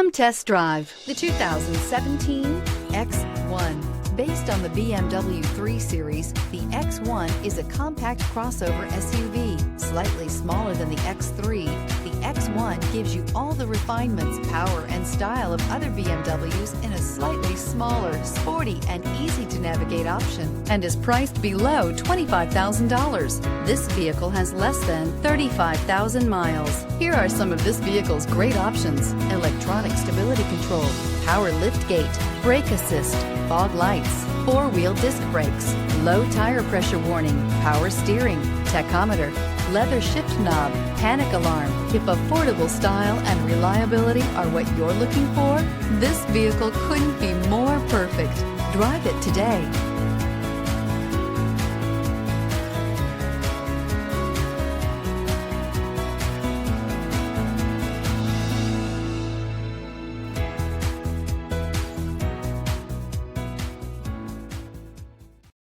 Come test drive the 2017 X1. Based on the BMW 3 Series, the X1 is a compact crossover SUV, slightly smaller than the X3. The X1 gives you all the refinements, power, and style of other BMWs in a slightly smaller, sporty, and easy-to-navigate option, and is priced below $25,000. This vehicle has less than 35,000 miles. Here are some of this vehicle's great options: electronic stability control, power liftgate, brake assist, fog lights, four-wheel disc brakes, low tire pressure warning, power steering, tachometer, leather shift knob, panic alarm. If affordable style and reliability are what you're looking for, this vehicle couldn't be more perfect. Drive it today.